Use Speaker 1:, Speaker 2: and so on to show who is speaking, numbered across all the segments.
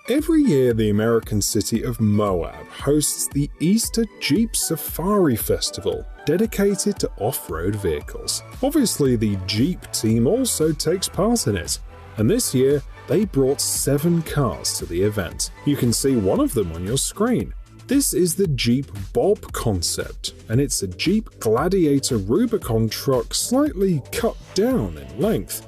Speaker 1: Every year, the American city of Moab hosts the Easter Jeep Safari Festival, dedicated to off-road vehicles. Obviously, the Jeep team also takes part in it, and this year, they brought 7 cars to the event. You can see one of them on your screen. This is the Jeep Bob concept, and it's a Jeep Gladiator Rubicon truck slightly cut down in length.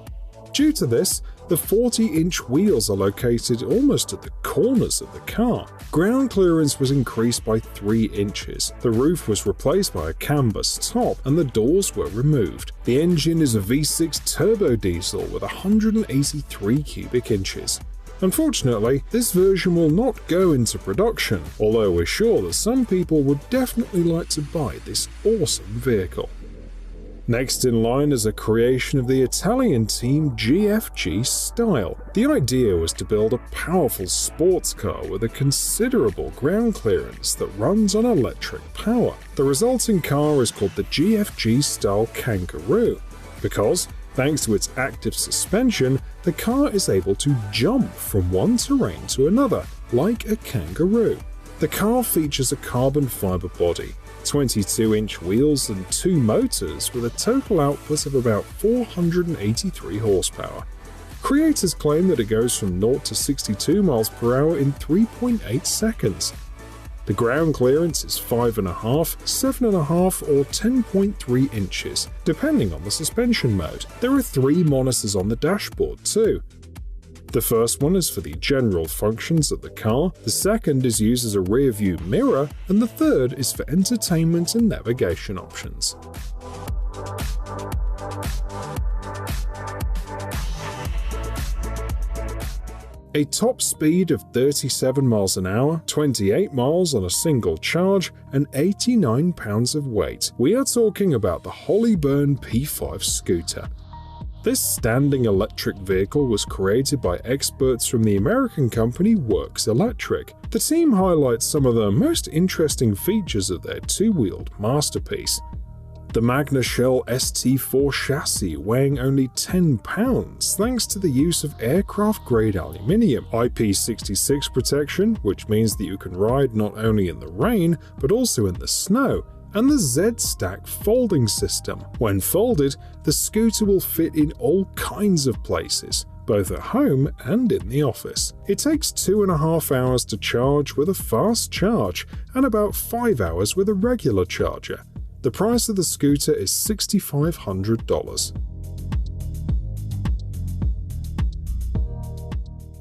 Speaker 1: Due to this, the 40-inch wheels are located almost at the corners of the car. Ground clearance was increased by 3 inches, the roof was replaced by a canvas top, and the doors were removed. The engine is a V6 turbo diesel with 183 cubic inches. Unfortunately, this version will not go into production, although we're sure that some people would definitely like to buy this awesome vehicle. Next in line is a creation of the Italian team GFG Style. The idea was to build a powerful sports car with a considerable ground clearance that runs on electric power. The resulting car is called the GFG Style Kangaroo because, thanks to its active suspension, the car is able to jump from one terrain to another, like a kangaroo. The car features a carbon fiber body, 22-inch wheels and 2 motors with a total output of about 483 horsepower. Creators claim that it goes from 0 to 62 miles per hour in 3.8 seconds. The ground clearance is 5.5, 7.5 or 10.3 inches, depending on the suspension mode. There are 3 monitors on the dashboard too. The first one is for the general functions of the car, the second is used as a rear view mirror, and the third is for entertainment and navigation options. A top speed of 37 miles an hour, 28 miles on a single charge, and 89 pounds of weight. We are talking about the Hollyburn P5 scooter. This standing electric vehicle was created by experts from the American company Works Electric. The team highlights some of the most interesting features of their 2-wheeled masterpiece. The Magna Shell ST4 chassis weighing only 10 pounds thanks to the use of aircraft-grade aluminium, IP66 protection, which means that you can ride not only in the rain but also in the snow, and the Z-Stack folding system. When folded, the scooter will fit in all kinds of places, both at home and in the office. It takes 2.5 hours to charge with a fast charge and about 5 hours with a regular charger. The price of the scooter is $6,500.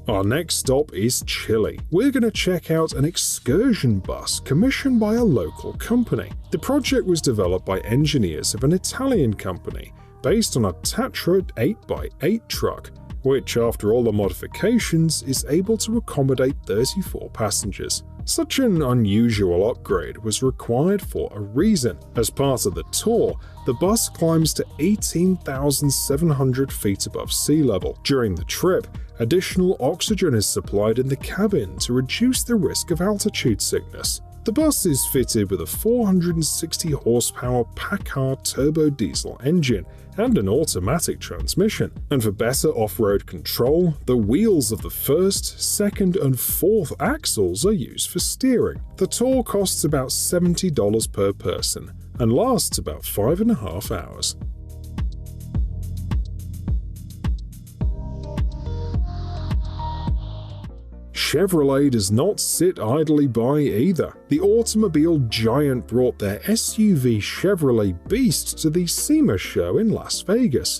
Speaker 1: Our next stop is Chile. We're going to check out an excursion bus commissioned by a local company. The project was developed by engineers of an Italian company based on a Tatra 8x8 truck, which, after all the modifications, is able to accommodate 34 passengers. Such an unusual upgrade was required for a reason. As part of the tour, the bus climbs to 18,700 feet above sea level. During the trip, additional oxygen is supplied in the cabin to reduce the risk of altitude sickness. The bus is fitted with a 460 horsepower Packard turbo diesel engine and an automatic transmission. And for better off-road control, the wheels of the first, second, and fourth axles are used for steering. The tour costs about $70 per person and lasts about 5.5 hours. Chevrolet does not sit idly by either. The automobile giant brought their SUV Chevrolet Beast to the SEMA show in Las Vegas.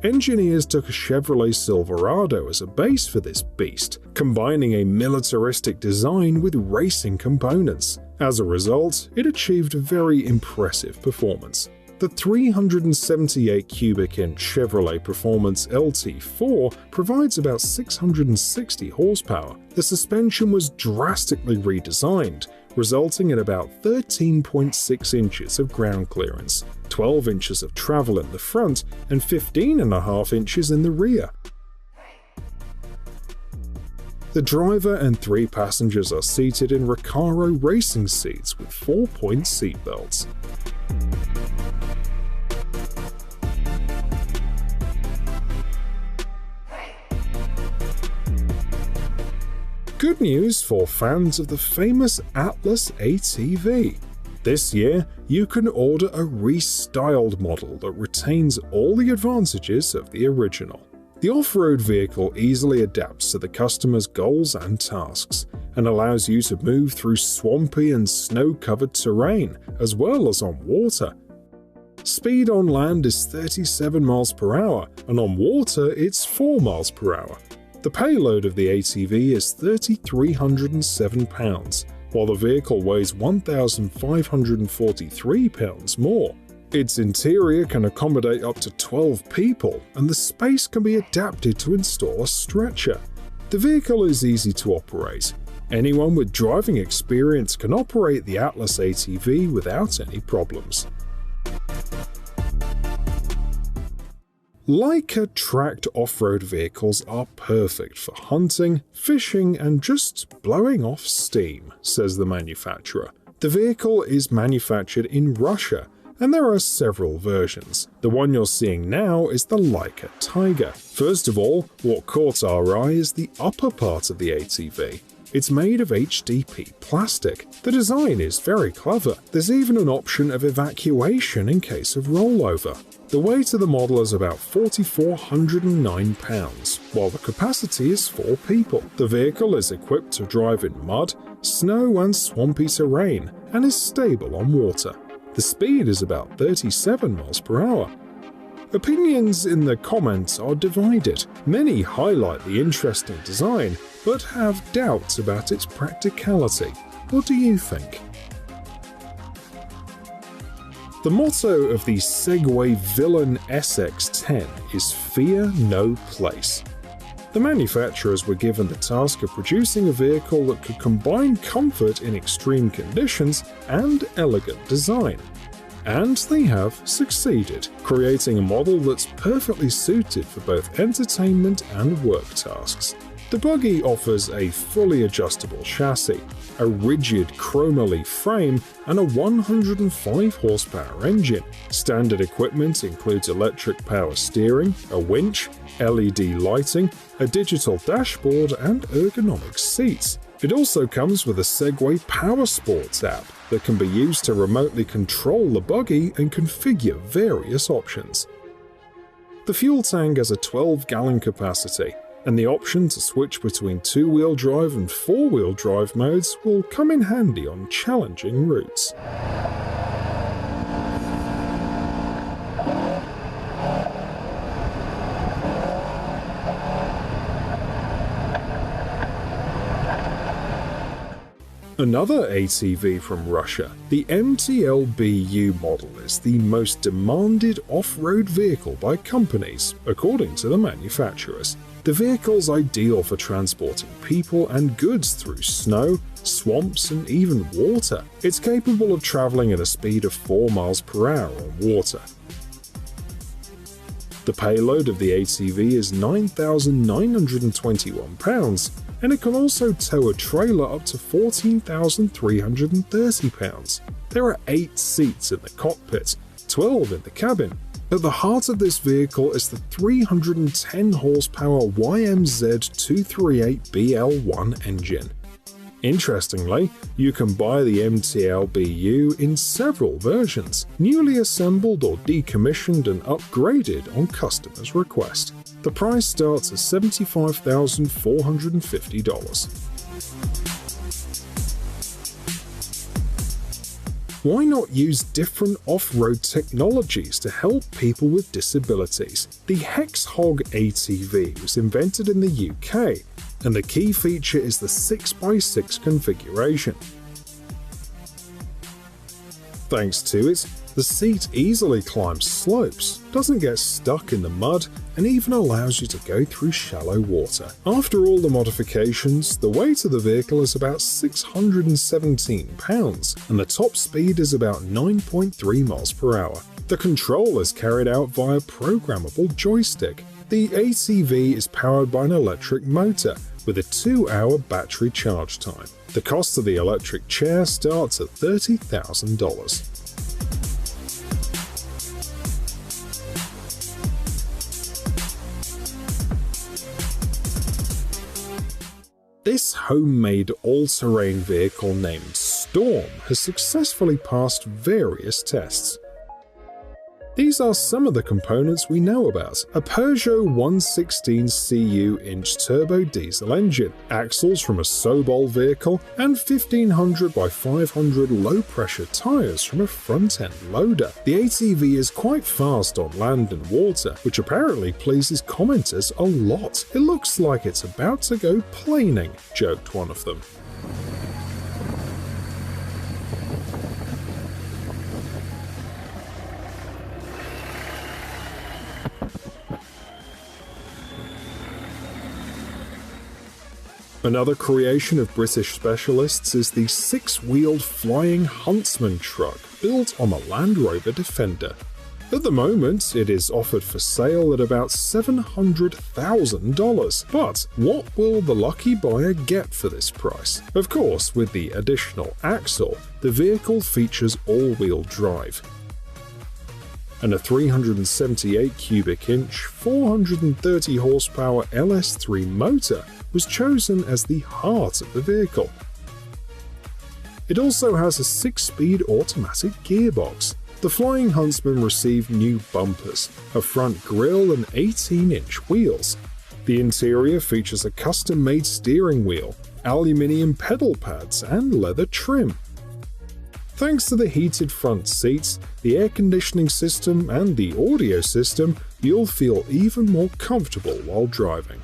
Speaker 1: Engineers took a Chevrolet Silverado as a base for this beast, combining a militaristic design with racing components. As a result, it achieved very impressive performance. The 378 cubic inch Chevrolet Performance LT4 provides about 660 horsepower. The suspension was drastically redesigned, resulting in about 13.6 inches of ground clearance, 12 inches of travel in the front, and 15.5 inches in the rear. The driver and 3 passengers are seated in Recaro racing seats with 4-point seatbelts. Good news for fans of the famous Atlas ATV. This year, you can order a restyled model that retains all the advantages of the original. The off-road vehicle easily adapts to the customer's goals and tasks, and allows you to move through swampy and snow-covered terrain, as well as on water. Speed on land is 37 miles per hour, and on water it's 4 miles per hour. The payload of the ATV is 3,307 pounds, while the vehicle weighs 1,543 pounds more. Its interior can accommodate up to 12 people, and the space can be adapted to install a stretcher. The vehicle is easy to operate. Anyone with driving experience can operate the Atlas ATV without any problems. Laika tracked off-road vehicles are perfect for hunting, fishing, and just blowing off steam, says the manufacturer. The vehicle is manufactured in Russia, and there are several versions. The one you're seeing now is the Laika Taiga. First of all, what caught our eye is the upper part of the ATV. It's made of HDP plastic. The design is very clever. There's even an option of evacuation in case of rollover. The weight of the model is about 4,409 pounds, while the capacity is 4 people. The vehicle is equipped to drive in mud, snow, and swampy terrain, and is stable on water. The speed is about 37 miles per hour. Opinions in the comments are divided. Many highlight the interesting design, but have doubts about its practicality. What do you think? The motto of the Segway Villain SX10 is "Fear no place." The manufacturers were given the task of producing a vehicle that could combine comfort in extreme conditions and elegant design. And they have succeeded, creating a model that's perfectly suited for both entertainment and work tasks. The buggy offers a fully adjustable chassis, a rigid chromoly frame, and a 105 horsepower engine. Standard equipment includes electric power steering, a winch, LED lighting, a digital dashboard, and ergonomic seats. It also comes with a Segway Power Sports app that can be used to remotely control the buggy and configure various options. The fuel tank has a 12-gallon capacity, and the option to switch between 2-wheel drive and 4-wheel drive modes will come in handy on challenging routes. Another ATV from Russia, the MTLBu model is the most demanded off-road vehicle by companies, according to the manufacturers. The vehicle's ideal for transporting people and goods through snow, swamps, and even water. It's capable of traveling at a speed of 4 miles per hour on water. The payload of the ATV is 9,921 pounds, and it can also tow a trailer up to 14,330 pounds. There are 8 seats in the cockpit, 12 in the cabin. At the heart of this vehicle is the 310 horsepower YMZ238BL1 engine. Interestingly, you can buy the MTLBu in several versions, newly assembled or decommissioned and upgraded on customers' request. The price starts at $75,450. Why not use different off-road technologies to help people with disabilities? The HexHog ATV was invented in the UK, and the key feature is the 6x6 configuration. Thanks to it, the seat easily climbs slopes, doesn't get stuck in the mud, and even allows you to go through shallow water. After all the modifications, the weight of the vehicle is about 617 pounds, and the top speed is about 9.3 miles per hour. The control is carried out via programmable joystick. The ATV is powered by an electric motor with a 2-hour battery charge time. The cost of the electric chair starts at $30,000. This homemade all-terrain vehicle named Storm has successfully passed various tests. These are some of the components we know about: a Peugeot 116 CU inch turbo diesel engine, axles from a Sobol vehicle, and 1500 by 500 low-pressure tyres from a front-end loader. The ATV is quite fast on land and water, which apparently pleases commenters a lot. "It looks like it's about to go planing," joked one of them. Another creation of British specialists is the six-wheeled flying Huntsman truck built on a Land Rover Defender. At the moment, it is offered for sale at about $700,000. But what will the lucky buyer get for this price? Of course, with the additional axle, the vehicle features all-wheel drive. And a 378 cubic inch, 430 horsepower LS3 motor was chosen as the heart of the vehicle. It also has a 6-speed automatic gearbox. The Flying Huntsman received new bumpers, a front grille and 18-inch wheels. The interior features a custom-made steering wheel, aluminium pedal pads, and leather trim. Thanks to the heated front seats, the air conditioning system, and the audio system, you'll feel even more comfortable while driving.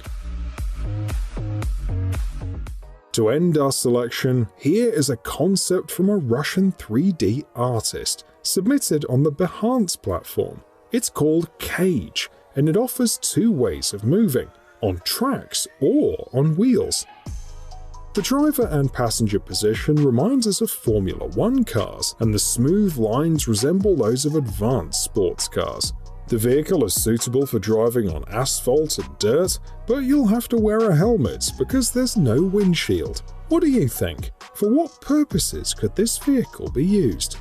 Speaker 1: To end our selection, here is a concept from a Russian 3D artist, submitted on the Behance platform. It's called Cage, and it offers two ways of moving: on tracks or on wheels. The driver and passenger position reminds us of Formula 1 cars, and the smooth lines resemble those of advanced sports cars. The vehicle is suitable for driving on asphalt and dirt, but you'll have to wear a helmet because there's no windshield. What do you think? For what purposes could this vehicle be used?